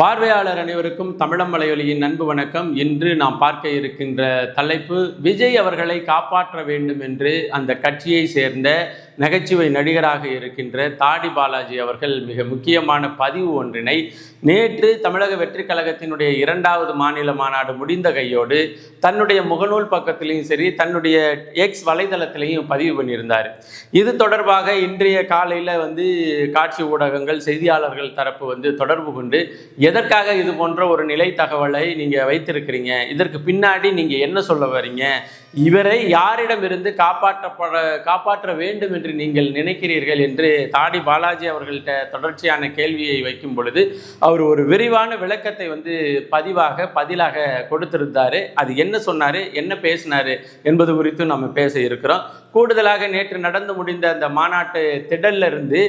பார்வையாளர் அனைவருக்கும் தமிழம் மலையொலியின் அன்பு வணக்கம். இன்று நாம் பார்க்க இருக்கின்ற தலைப்பு, விஜய் அவர்களை காப்பாற்ற வேண்டும் என்று அந்த கட்சியை சேர்ந்த நகைச்சுவை நடிகராக இருக்கின்ற தாடி பாலாஜி அவர்கள் மிக முக்கியமான பதிவு ஒன்றினை நேற்று தமிழக வெற்றி கழகத்தினுடைய 2வது மாநில மாநாடு முடிந்த கையோடு தன்னுடைய முகநூல் பக்கத்திலையும் சரி, தன்னுடைய எக்ஸ் வலைதளத்திலையும் பதிவு பண்ணியிருந்தார். இது தொடர்பாக இன்றைய காலையில் காட்சி ஊடகங்கள், செய்தியாளர்கள் தரப்பு தொடர்பு கொண்டு, எதற்காக இது போன்ற ஒரு நிலை தகவலை நீங்கள் வைத்திருக்கிறீங்க, இதற்கு பின்னாடி நீங்கள் என்ன சொல்ல வரீங்க, இவரை யாரிடமிருந்து காப்பாற்ற வேண்டும் என்று நீங்கள் நினைக்கிறீர்கள் என்று தாடி பாலாஜி அவர்கள்ட்ட தொடர்ச்சியான கேள்வியை வைக்கும் பொழுது அவர் ஒரு விரிவான விளக்கத்தை பதிலாக கொடுத்திருந்தாரு. அது என்ன சொன்னாரு, என்ன பேசினாரு என்பது குறித்து நம்ம பேச இருக்கிறோம். கூடுதலாக நேற்று நடந்து முடிந்த அந்த மாநாட்டு திடல்ல இருந்து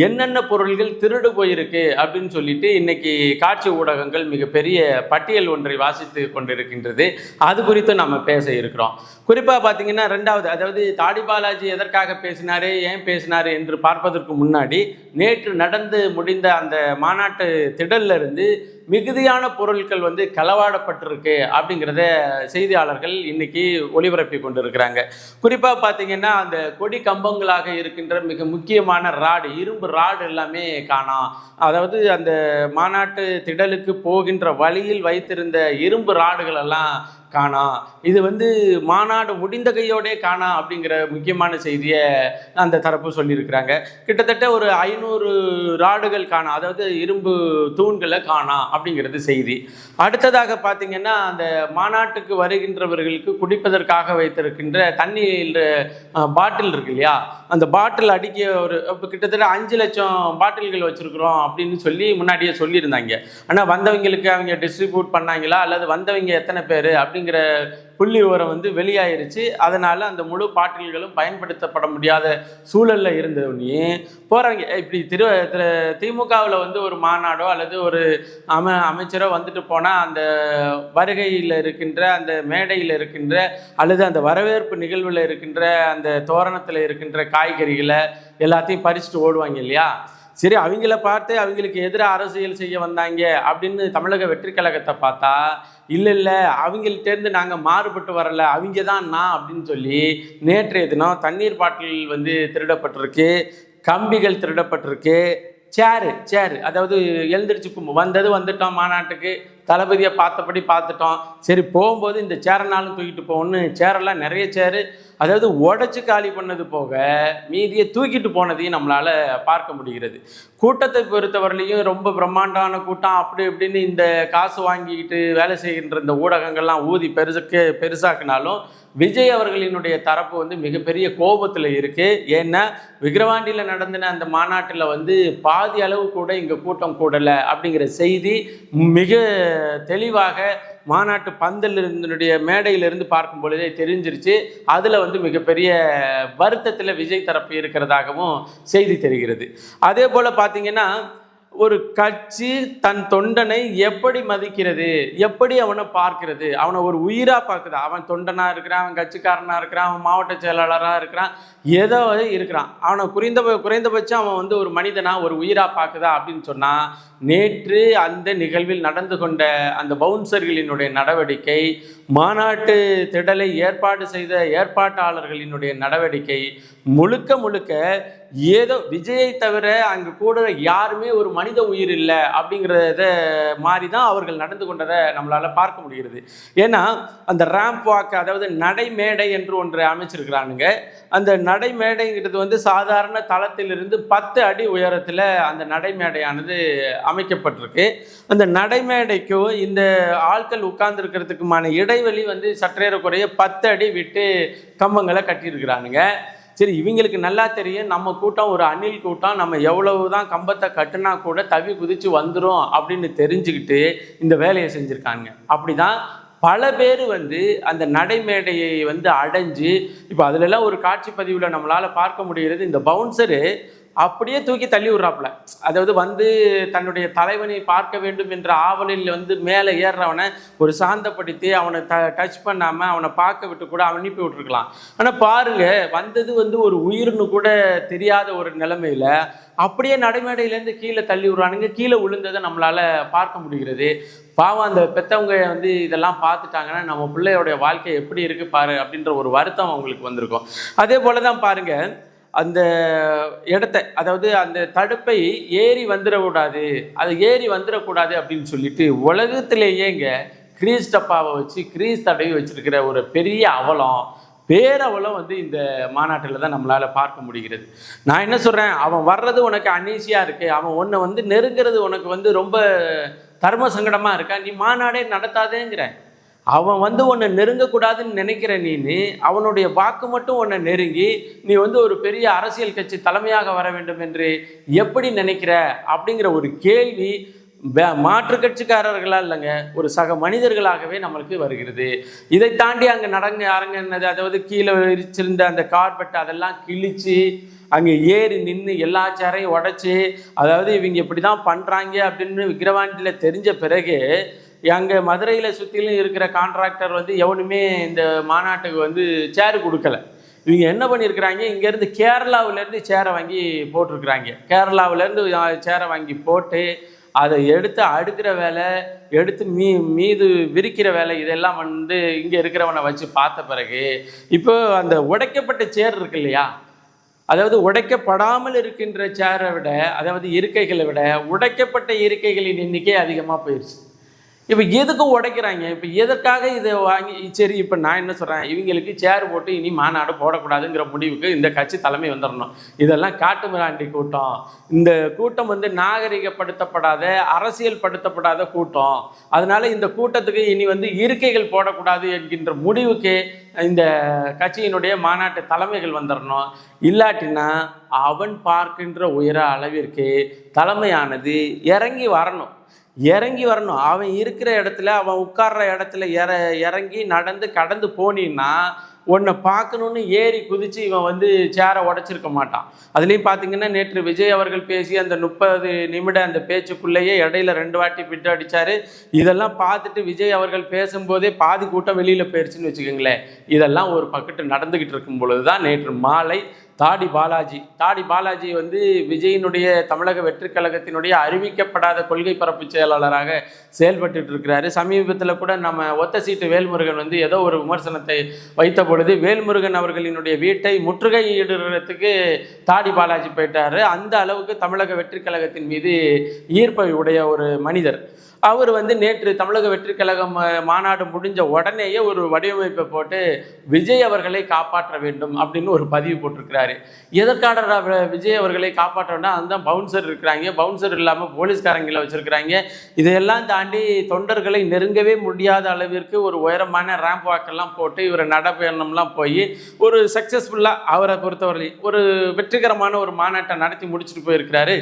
என்னென்ன பொருள்கள் திருடு போயிருக்கு அப்படின்னு சொல்லிட்டு இன்னைக்கு காட்சி ஊடகங்கள் மிகப்பெரிய பட்டியல் ஒன்றை வாசித்து கொண்டிருக்கின்றது. அது குறித்து நம்ம பேச இருக்கிறோம். குறிப்பாக பார்த்தீங்கன்னா 2வது, அதாவது தாடி பாலாஜி எதற்காக பேசினாரு, ஏன் பேசினாரு என்று பார்ப்பதற்கு முன்னாடி நேற்று நடந்து முடிந்த அந்த மாநாட்டு திடல்ல இருந்து மிகுதியான பொருட்கள் களவாடப்பட்டிருக்கு அப்படிங்கிறத செய்தியாளர்கள் இன்னைக்கு ஒளிபரப்பி கொண்டிருக்கிறாங்க. குறிப்பாக பார்த்தீங்கன்னா அந்த கொடி கம்பங்களாக இருக்கின்ற மிக முக்கியமான ராடு, இரும்பு ராடு எல்லாமே காணோம். அதாவது அந்த மாநாட்டு திடலுக்கு போகின்ற வழியில் வைத்திருந்த இரும்பு ராடுகள் எல்லாம் காணோம். இது மாநாடு முடிந்த கையோடே காணோம் அப்படிங்கிற முக்கியமான செய்தியை அந்த தரப்பு சொல்லியிருக்கிறாங்க. கிட்டத்தட்ட ஒரு 500 ராடுகள் காணோம், அதாவது இரும்பு தூண்களை காணோம் அப்படிங்கிறது செய்தி. அடுத்ததாக பார்த்தீங்கன்னா அந்த மாநாட்டுக்கு வருகின்றவர்களுக்கு குடிப்பதற்காக வைத்திருக்கின்ற தண்ணீர் பாட்டில் இருக்கு இல்லையா, அந்த பாட்டில் அடிக்க இப்போ கிட்டத்தட்ட 5 லட்சம் பாட்டில்கள் வச்சுருக்குறோம் அப்படின்னு சொல்லி முன்னாடியே சொல்லியிருந்தாங்க. ஆனால் வந்தவங்களுக்கு அவங்க டிஸ்ட்ரிபியூட் பண்ணாங்களா, அல்லது வந்தவங்க எத்தனை பேர் அப்படிங்கிற புள்ளி விவரம் வெளியாயிருச்சு. அதனால அந்த முழு பாட்டில்களும் பயன்படுத்தப்பட முடியாத சூழல்ல இருந்தவனே போறவங்க இப்படி திமுகவில் ஒரு மாநாடோ அல்லது ஒரு அமைச்சரோ வந்துட்டு போனா அந்த வருகையில் இருக்கின்ற, அந்த மேடையில் இருக்கின்ற, அல்லது அந்த வரவேற்பு நிகழ்வில் இருக்கின்ற அந்த தோரணத்தில் இருக்கின்ற காய்கறிகளை எல்லாத்தையும் பறிச்சுட்டு ஓடுவாங்க இல்லையா. சரி, அவங்கள பார்த்து அவங்களுக்கு எதிராக அரசியல் செய்ய வந்தாங்க அப்படின்னு தமிழக வெற்றி கழகத்தை பார்த்தா, இல்லை அவங்கள்ட்டேருந்து நாங்கள் மாறுபட்டு வரல, அவங்க தான் நான் அப்படின்னு சொல்லி நேற்றைய தினம் தண்ணீர் பாட்டில் திருடப்பட்டிருக்கு, கம்பிகள் திருடப்பட்டிருக்கு, சேரு அதாவது எழுந்திரிச்சு வந்துட்டோம் மாநாட்டுக்கு, தளபதியை பார்த்தபடி பார்த்துட்டோம், சரி போகும்போது இந்த சேரனாலும் தூக்கிட்டு போகணும்னு சேரெல்லாம் நிறைய சேரு, அதாவது உடச்சி காலி பண்ணது போக மீதியை தூக்கிட்டு போனதையும் நம்மளால் பார்க்க முடிகிறது. கூட்டத்தை பொறுத்தவரையிலையும் ரொம்ப பிரம்மாண்டமான கூட்டம் அப்படி இப்படின்னு இந்த காசு வாங்கிக்கிட்டு வேலை செய்கின்ற இந்த ஊடகங்கள்லாம் ஊதி பெருசாக்குனாலும் விஜய் அவர்களினுடைய தரப்பு மிகப்பெரிய கோபத்தில் இருக்குது. ஏன்னா விக்கிரவாண்டியில் நடந்தின அந்த மாநாட்டில் பாதி அளவு கூட இங்கே கூட்டம் கூடலை அப்படிங்கிற செய்தி மிக தெளிவாக மாநாட்டு பந்தலினுடைய மேடையிலிருந்து பார்க்கும் பொழுதே தெரிஞ்சிருச்சு. அதில் மிகப்பெரிய வருத்தத்தில் விஜய் தரப்பு இருக்கிறதாகவும் செய்தி தெரிகிறது. அதே போல் பார்த்தீங்கன்னா ஒரு கட்சி தன் தொண்டனை எப்படி மதிக்கிறது, எப்படி அவனை பார்க்கிறது, அவனை ஒரு உயிராக பார்க்குது. அவன் தொண்டனாக இருக்கிறான், அவன் கட்சிக்காரனாக இருக்கிறான், அவன் மாவட்ட செயலாளராக இருக்கிறான், ஏதோ இருக்கிறான், அவனை குறைந்தபட்சம் அவன் ஒரு மனிதனாக ஒரு உயிராக பார்க்குதா அப்படின்னு சொன்னால், நேற்று அந்த நிகழ்வில் நடந்து கொண்ட அந்த பவுன்சர்களினுடைய நடவடிக்கை, மாநாட்டு திடலை ஏற்பாடு செய்த ஏற்பாட்டாளர்களினுடைய நடவடிக்கை முழுக்க ஏதோ விஜயை தவிர அங்கு கூட யாருமே ஒரு மனித உயிர் இல்லை அப்படிங்கிறத மாதிரி தான் அவர்கள் நடந்து கொண்டதை நம்மளால் பார்க்க முடிகிறது. ஏன்னா அந்த ரேம்ப் வாக், அதாவது நடைமேடை என்று ஒன்று அமைச்சிருக்கிறானுங்க. அந்த நடைமேடைங்கிறது சாதாரண தளத்திலிருந்து 10 அடி உயரத்தில் அந்த நடைமேடையானது அமைக்கப்பட்டிருக்கு. அந்த நடைமேடைக்கும் இந்த ஆட்கள் உட்கார்ந்துருக்கிறதுக்குமான இடைவெளி சற்றேறக்குறைய 10 அடி விட்டு கம்பங்களை கட்டியிருக்கிறானுங்க. சரி, இவங்களுக்கு நல்லா தெரியும் நம்ம கூட்டம் ஒரு அணில் கூட்டம், நம்ம எவ்வளவு தான் கம்பத்தை கட்டுனா கூட தவி குதிச்சு வந்துடும் அப்படின்னு தெரிஞ்சுக்கிட்டு இந்த வேலையை செஞ்சுருக்காங்க. அப்படிதான் பல பேர் அந்த நடைமேடையை அடைஞ்சு, இப்போ அதிலெல்லாம் ஒரு காட்சி பதிவில் நம்மளால் பார்க்க முடிகிறது. இந்த பவுன்சரு அப்படியே தூக்கி தள்ளி விட்றாப்புல. அதாவது வந்து தன்னுடைய தலைவனை பார்க்க வேண்டும் என்ற ஆவலில் வந்து மேலே ஏறுறவனை ஒரு சாந்தப்படுத்தி அவனை டச் பண்ணாமல் அவனை பார்க்க விட்டு கூட அனுப்பி விட்டுருக்கலாம். ஆனால் பாருங்க, வந்தது வந்து ஒரு உயிர்னு கூட தெரியாத ஒரு நிலைமையில அப்படியே நடைமேடையிலேருந்து கீழே தள்ளி விடுறானுங்க. கீழே விழுந்ததை நம்மளால பார்க்க முடிகிறது. பாவம் அந்த பெற்றவங்க வந்து இதெல்லாம் பார்த்துட்டாங்கன்னா நம்ம பிள்ளையோடைய வாழ்க்கை எப்படி இருக்குது பாரு அப்படின்ற ஒரு வருத்தம் அவங்களுக்கு வந்திருக்கும். அதே போல தான் பாருங்க, அந்த இடத்த, அதாவது அந்த தடுப்பை ஏறி வந்துடக்கூடாது, அது ஏறி வந்துடக்கூடாது அப்படின்னு சொல்லிட்டு உலகத்திலேயேங்க கிரீஸ் டப்பாவை வச்சு கிரீஸ் தடவி வச்சிருக்கிற ஒரு பெரிய அவலம், பேரவலம் வந்து இந்த மாநாட்டில் தான் நம்மளால் பார்க்க முடிகிறது. நான் என்ன சொல்கிறேன், அவன் வர்றது உனக்கு அன்னீசியாக இருக்குது, அவன் உன்னை வந்து நெருங்கிறது உனக்கு வந்து ரொம்ப தர்ம சங்கடமாக இருக்கா, நீ மாநாடே நடத்தாதேங்கிற. அவன் வந்து உன்னை நெருங்கக்கூடாதுன்னு நினைக்கிற நீ அவனுடைய வாக்கு மட்டும் உன்னை நெருங்கி நீ வந்து ஒரு பெரிய அரசியல் கட்சி தலைமையாக வர வேண்டும் என்று எப்படி நினைக்கிற அப்படிங்கிற ஒரு கேள்வி மாற்று கட்சிக்காரர்களா இல்லைங்க, ஒரு சக மனிதர்களாகவே நம்மளுக்கு வருகிறது. இதை தாண்டி அங்கே அரங்கன்னது, அதாவது கீழே விரிச்சிருந்த அந்த கார்பெட் அதெல்லாம் கிழிச்சு அங்கே ஏறி நின்று எல்லா சேரையும் உடைச்சி, அதாவது இவங்க இப்படி தான் பண்ணுறாங்க அப்படின்னு விக்கிரவாண்டியில் தெரிஞ்ச பிறகு அங்கே மதுரையில் சுற்றிலும் இருக்கிற கான்ட்ராக்டர் வந்து எவனுமே இந்த மாநாட்டுக்கு வந்து சேரு கொடுக்கல. இவங்க என்ன பண்ணியிருக்கிறாங்க, இங்கேருந்து கேரளாவிலேருந்து சேரை வாங்கி போட்டிருக்கிறாங்க. கேரளாவிலேருந்து சேரை வாங்கி போட்டு அதை எடுத்து அடுக்கிற வேலை, எடுத்து மீது விரிக்கிற வேலை, இதெல்லாம் வந்து இங்கே இருக்கிறவனை வச்சு பார்த்த பிறகு இப்போ அந்த உடைக்கப்பட்ட சேர் இருக்கு இல்லையா, அதாவது உடைக்கப்படாமல் இருக்கின்ற சேரை விட, அதாவது இருக்கைகளை விட உடைக்கப்பட்ட இருக்கைகளின் எண்ணிக்கை அதிகமாக போயிடுச்சு. இப்போ எதுக்கும் உடைக்கிறாங்க, இப்போ எதற்காக இதை வாங்கி, சரி இப்போ நான் என்ன சொல்கிறேன், இவங்களுக்கு சேர் போட்டு இனி மாநாடு போடக்கூடாதுங்கிற முடிவுக்கு இந்த கட்சி தலைமை வந்துடணும். இதெல்லாம் காட்டு மிராண்டி கூட்டம். இந்த கூட்டம் வந்து நாகரிகப்படுத்தப்படாத, அரசியல் படுத்தப்படாத கூட்டம். அதனால இந்த கூட்டத்துக்கு இனி வந்து இருக்கைகள் போடக்கூடாது என்கின்ற முடிவுக்கு இந்த கட்சியினுடைய மாநாட்டு தலைமைகள் வந்துடணும். இல்லாட்டினா அவன் பார்க்கின்ற உயர அளவிற்கு தலைமையானது இறங்கி வரணும். அவன் இருக்கிற இடத்துல, அவன் உட்கார்ற இடத்துல இறங்கி நடந்து கடந்து போனீன்னா உன்னை பார்க்கணுன்னு ஏறி குதித்து இவன் வந்து சேரை உடைச்சிருக்க மாட்டான். அதுலேயும் பார்த்தீங்கன்னா நேற்று விஜய் அவர்கள் பேசி அந்த 30 நிமிட அந்த பேச்சுக்குள்ளேயே இடையில 2 வாட்டி பிட்டு அடித்தார். இதெல்லாம் பார்த்துட்டு விஜய் அவர்கள் பேசும்போதே பாதி கூட்டம் வெளியில் போயிடுச்சுன்னு வச்சுக்கோங்களேன். இதெல்லாம் ஒரு பக்கத்து நடந்துக்கிட்டு இருக்கும் பொழுது தான் நேற்று மாலை தாடி பாலாஜி வந்து விஜயினுடைய தமிழக வெற்றி கழகத்தினுடைய அறிவிக்கப்படாத கொள்கை பரப்பு செயலாளராக செயல்பட்டு இருக்கிறாரு. சமீபத்தில் கூட நம்ம ஒத்த சீட்டு வேல்முருகன் வந்து ஏதோ ஒரு விமர்சனத்தை வைத்த பொழுது வேல்முருகன் அவர்களினுடைய வீட்டை முற்றுகையிடுறதுக்கு தாடி பாலாஜி போயிட்டாரு. அந்த அளவுக்கு தமிழக வெற்றி கழகத்தின் மீது ஈர்ப்பை உடைய ஒரு மனிதர். அவர் வந்து நேற்று தமிழக வெற்றி கழகம் மாநாடு முடிஞ்ச உடனேயே ஒரு வடிவமைப்பை போட்டு விஜய் அவர்களை காப்பாற்ற வேண்டும் அப்படின்னு ஒரு பதிவு போட்டிருக்கிறாரு. எதற்காக விஜய் அவர்களை காப்பாற்ற வேண்டாம், அதுதான் பவுன்சர் இருக்கிறாங்க, பவுன்சர் இல்லாமல் போலீஸ்காரங்களை வச்சுருக்கிறாங்க. இதையெல்லாம் தாண்டி தொண்டர்களை நெருங்கவே முடியாத அளவிற்கு ஒரு உயரமான ரேம்ப் வாக்கெல்லாம் போட்டு இவர் நடப்பயணம்லாம் போய் ஒரு சக்ஸஸ்ஃபுல்லாக அவரை பொறுத்தவரை ஒரு வெற்றிகரமான ஒரு மாநாட்டை நடத்தி முடிச்சுட்டு போயிருக்கிறாரு.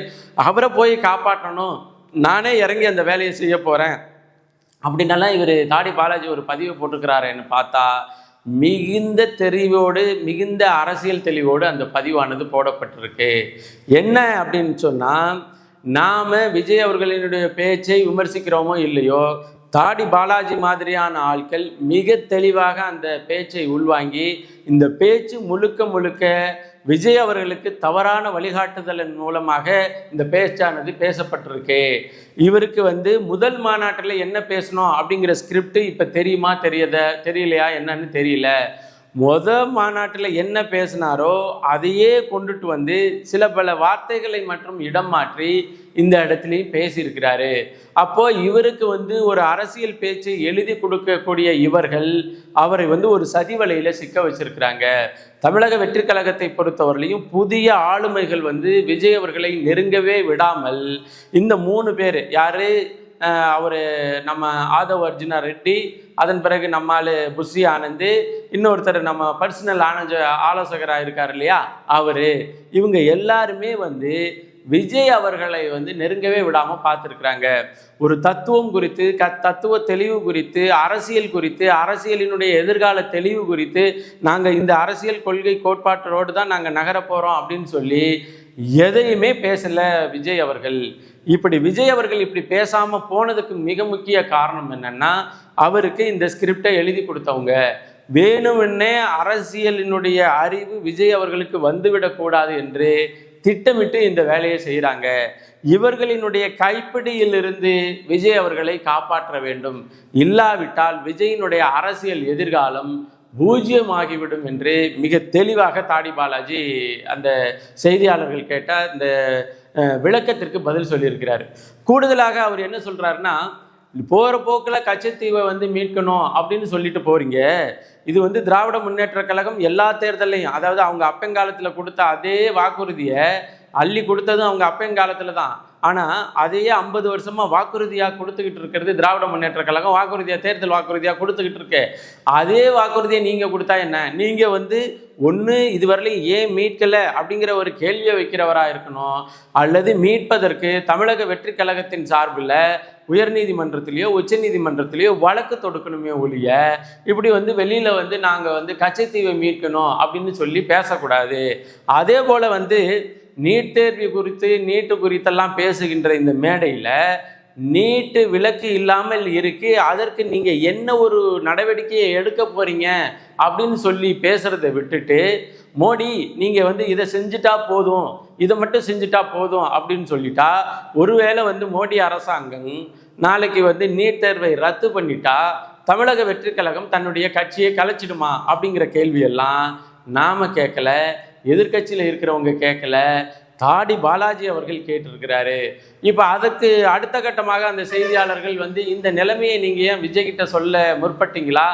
அவரை போய் காப்பாற்றணும், நானே இறங்கி அந்த வேலையை செய்ய போகிறேன் அப்படின்னலாம் இவர் தாடி பாலாஜி ஒரு பதிவு போட்டிருக்கிறாருன்னு பார்த்தா மிகுந்த தெளிவோடு, மிகுந்த அரசியல் தெளிவோடு அந்த பதிவானது போடப்பட்டிருக்கு. என்ன அப்படின்னு சொன்னால், நாம் விஜய் அவர்களினுடைய பேச்சை விமர்சிக்கிறோமோ இல்லையோ, தாடி பாலாஜி மாதிரியான ஆட்கள் மிக தெளிவாக அந்த பேச்சை உள்வாங்கி இந்த பேச்சு முழுக்க விஜய் அவர்களுக்கு தவறான வழிகாட்டுதலின் மூலமாக இந்த பேச்சானது பேசப்பட்டிருக்கு. இவருக்கு வந்து முதல் மாநாட்டில் என்ன பேசணும் அப்படிங்கிற ஸ்கிரிப்ட் இப்போ தெரியுமா தெரியலையா என்னன்னு தெரியல. மாநாட்டில் என்ன பேசினாரோ அதையே கொண்டுட்டு வந்து சில பல வார்த்தைகளை மற்றும் இடம் மாற்றி இந்த இடத்துலையும் பேசியிருக்கிறாரு. அப்போ இவருக்கு வந்து ஒரு அரசியல் பேச்சை எழுதி கொடுக்கக்கூடிய இவர்கள் அவரை வந்து ஒரு சதி வலையில சிக்க வச்சிருக்கிறாங்க. தமிழக வெற்றி கழகத்தை பொறுத்தவரையிலையும் புதிய ஆளுமைகள் வந்து விஜய் அவர்களை நெருங்கவே விடாமல் இந்த 3 பேர் யாரு, அவர் நம்ம ஆதவ் அர்ஜுனா ரெட்டி, அதன் பிறகு நம்மால் புஷி ஆனந்த், இன்னொருத்தர் நம்ம பர்சனல் ஆலோசகராக இருக்கார் இல்லையா அவர், இவங்க எல்லாருமே வந்து விஜய் அவர்களை வந்து நெருங்கவே விடாமல் பார்த்துருக்குறாங்க. ஒரு தத்துவம் குறித்து, தத்துவ தெளிவு குறித்து, அரசியல் குறித்து, அரசியலினுடைய எதிர்கால தெளிவு குறித்து நாங்கள் இந்த அரசியல் கொள்கை கோட்பாட்டோடு தான் நாங்கள் நகர போகிறோம் அப்படின்னு சொல்லி எதையுமே பேசலை விஜய் அவர்கள். இப்படி விஜய் அவர்கள் இப்படி பேசாமல் போனதுக்கு மிக முக்கிய காரணம் என்னன்னா, அவருக்கு இந்த ஸ்கிரிப்டை எழுதி கொடுத்தவங்க வேணுமென்னே அரசியலினுடைய அறிவு விஜய் அவர்களுக்கு வந்துவிடக்கூடாது என்று திட்டமிட்டு இந்த வேலையை செய்கிறாங்க. இவர்களினுடைய கைப்பிடியிலிருந்து விஜய் அவர்களை காப்பாற்ற வேண்டும், இல்லாவிட்டால் விஜயினுடைய அரசியல் எதிர்காலம் பூஜ்ஜியமாகிவிடும் என்று மிக தெளிவாக தாடி பாலாஜி அந்த செய்தியாளர்கள் கேட்ட இந்த விளக்கத்திற்கு பதில் சொல்லியிருக்கிறார். கூடுதலாக அவர் என்ன சொல்றாருன்னா, போகிற போக்கில் கச்சத்தீவை மீட்கணும் அப்படின்னு சொல்லிட்டு போறீங்க. இது திராவிட முன்னேற்ற கழகம் எல்லா தேர்தலையும், அதாவது அவங்க அப்பங்காலத்தில் கொடுத்த அதே வாக்குறுதியை அள்ளி கொடுத்ததும் அவங்க அப்பங்காலத்தில் தான். ஆனால் அதையே 50 வருஷமாக வாக்குறுதியாக கொடுத்துக்கிட்டு இருக்கிறது திராவிட முன்னேற்ற கழகம். வாக்குறுதியாக, தேர்தல் வாக்குறுதியாக கொடுத்துக்கிட்டு இருக்கு. அதே வாக்குறுதியை நீங்கள் கொடுத்தா என்ன? நீங்கள் ஒன்று இதுவரையிலும் ஏன் மீட்கலை அப்படிங்கிற ஒரு கேள்வியை வைக்கிறவராக இருக்கணும், அல்லது மீட்பதற்கு தமிழக வெற்றி கழகத்தின் சார்பில் உயர்நீதிமன்றத்திலேயோ உச்ச நீதிமன்றத்திலேயோ வழக்கு தொடுக்கணுமே ஒழிய இப்படி வெளியில் நாங்கள் கச்சத்தீவை மீட்கணும் அப்படின்னு சொல்லி பேசக்கூடாது. அதே போல் நீட் தேர்வு குறித்து, நீட்டு குறித்தெல்லாம் பேசுகின்ற இந்த மேடையில் நீட்டு விலக்கு இல்லாமல் இருக்கு, அதற்கு நீங்கள் என்ன ஒரு நடவடிக்கையை எடுக்க போறீங்க அப்படின்னு சொல்லி பேசுறதை விட்டுட்டு, மோடி நீங்கள் இதை செஞ்சுட்டா போதும், இதை மட்டும் செஞ்சுட்டா போதும் அப்படின்னு சொல்லிட்டா, ஒருவேளை மோடி அரசாங்கம் நாளைக்கு நீட் தேர்வை ரத்து பண்ணிட்டா தமிழக வெற்றி கழகம் தன்னுடைய கட்சியை கலைச்சிடுமா அப்படிங்கிற கேள்வியெல்லாம் நாம் கேட்கல, எதிர்கட்சியில் இருக்கிறவங்க கேட்கல, தாடி பாலாஜி அவர்கள் கேட்டிருக்கிறாரு. இப்போ அதுக்கு அடுத்த கட்டமாக அந்த செய்தியாளர்கள் இந்த நிலைமையை நீங்கள் ஏன் விஜய்கிட்ட சொல்ல முற்பட்டீங்களா,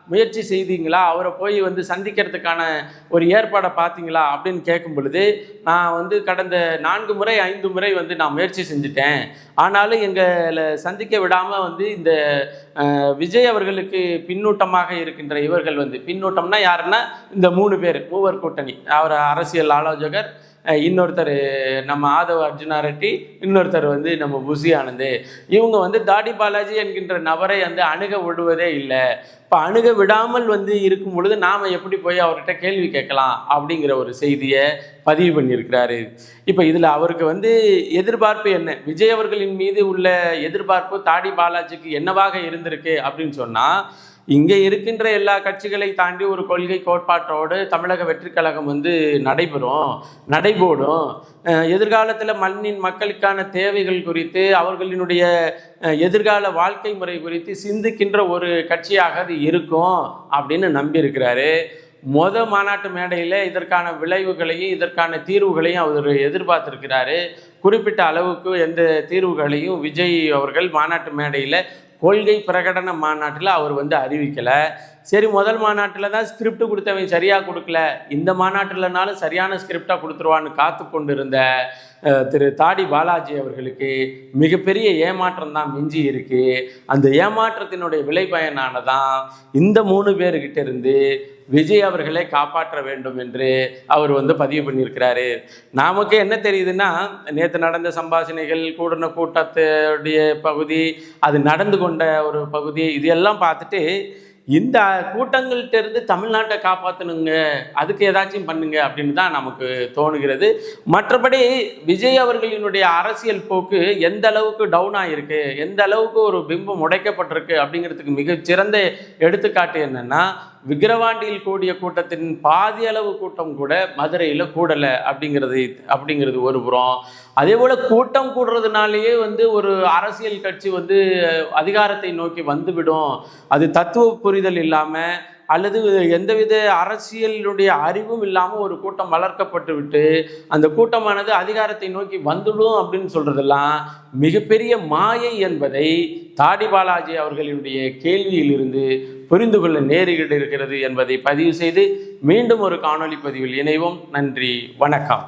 முயற்சி செய்தீங்களா, அவரை போய் சந்திக்கிறதுக்கான ஒரு ஏற்பாடை பார்த்தீங்களா அப்படின்னு கேட்கும் பொழுது, நான் கடந்த 4 முறை 5 முறை நான் முயற்சி செஞ்சுட்டேன், ஆனாலும் எங்களை சந்திக்க விடாமல் இந்த விஜய் அவர்களுக்கு பின்னூட்டமாக இருக்கின்ற இவர்கள் பின்னூட்டம்னா யாருன்னா இந்த 3 பேர், மூவர் கூட்டணி, அவர் அரசியல் ஆலோசகர், இன்னொருத்தர் நம்ம ஆதவ அர்ஜுனா ரெட்டி, இன்னொருத்தர் நம்ம புசி ஆனந்த், இவங்க தாடி பாலாஜி என்கின்ற நபரை அணுக விடுவதே இல்லை. இப்போ அணுக விடாமல் இருக்கும் பொழுது நாம் எப்படி போய் அவர்கிட்ட கேள்வி கேட்கலாம் அப்படிங்கிற ஒரு செய்தியை பதிவு பண்ணியிருக்கிறாரு. இப்போ இதில் அவருக்கு எதிர்பார்ப்பு என்ன, விஜய் அவர்களின் மீது உள்ள எதிர்பார்ப்பு தாடி பாலாஜிக்கு என்னவாக இருந்திருக்கு அப்படின்னு சொன்னால், இங்கே இருக்கின்ற எல்லா கட்சிகளை தாண்டி ஒரு கொள்கை கோட்பாட்டோடு தமிழக வெற்றி கழகம் நடைபோடும். எதிர்காலத்தில் மண்ணின் மக்களுக்கான தேவைகள் குறித்து, அவர்களினுடைய எதிர்கால வாழ்க்கை முறை குறித்து சிந்திக்கின்ற ஒரு கட்சியாக அது இருக்கும் அப்படின்னு நம்பியிருக்கிறாரு. மாநாட்டு மேடையில் இதற்கான விளைவுகளையும் இதற்கான தீர்வுகளையும் அவர் எதிர்பார்த்திருக்கிறாரு. குறிப்பிட்ட அளவுக்கு எந்த தீர்வுகளையும் விஜய் அவர்கள் மாநாட்டு மேடையில், கொள்கை பிரகடன மாநாட்டில் அவர் அறிவிக்கலை. சரி, முதல் மாநாட்டில் தான் ஸ்கிரிப்ட் கொடுத்தவன் சரியாக கொடுக்கல, இந்த மாநாட்டில்னாலும் சரியான ஸ்கிரிப்டாக கொடுத்துருவான்னு காத்து கொண்டிருந்த திரு தாடி பாலாஜி அவர்களுக்கு மிகப்பெரிய ஏமாற்றம் தான் மிஞ்சி இருக்கு. அந்த ஏமாற்றத்தினுடைய விளைபயனானதான் இந்த 3 பேர்கிட்ட இருந்து விஜய் அவர்களை காப்பாற்ற வேண்டும் என்று அவர் பதிவு பண்ணியிருக்கிறாரு. நமக்கு என்ன தெரியுதுன்னா, நேற்று நடந்த சம்பாஷணைகள், கூடின கூட்டத்துடைய பகுதி, அது நடந்து கொண்ட ஒரு பகுதி, இதெல்லாம் பார்த்துட்டு இந்த கூட்டங்கள்கிட்ட இருந்து தமிழ்நாட்டை காப்பாற்றணுங்க, அதுக்கு ஏதாச்சும் பண்ணுங்க அப்படின்னு தான் நமக்கு தோணுகிறது. மற்றபடி விஜய் அவர்களினுடைய அரசியல் போக்கு எந்த அளவுக்கு டவுன் ஆகிருக்கு, எந்த அளவுக்கு ஒரு பிம்பம் உடைக்கப்பட்டிருக்கு அப்படிங்கிறதுக்கு மிகச்சிறந்த எடுத்துக்காட்டு என்னன்னா, விக்கிரவாண்டியில் கூடிய கூட்டத்தின் பாதி அளவு கூட்டம் கூட மதுரையில் கூடலை அப்படிங்கிறது ஒரு புறம். அதே போல் கூட்டம் கூடுறதுனாலேயே ஒரு அரசியல் கட்சி அதிகாரத்தை நோக்கி வந்துவிடும், அது தத்துவ புரிதல் இல்லாமல் அல்லது எந்தவித அரசியலுடைய அறிவும் இல்லாமல் ஒரு கூட்டம் வளர்க்கப்பட்டு விட்டு அந்த கூட்டமானது அதிகாரத்தை நோக்கி வந்துடும் அப்படின்னு சொல்றதெல்லாம் மிகப்பெரிய மாயை என்பதை தாடி பாலாஜி அவர்களினுடைய கேள்வியிலிருந்து புரிந்து கொள்ள நேரிட்டு இருக்கிறது என்பதை பதிவு செய்து மீண்டும் ஒரு காணொளி பதிவில் இணைவோம். நன்றி, வணக்கம்.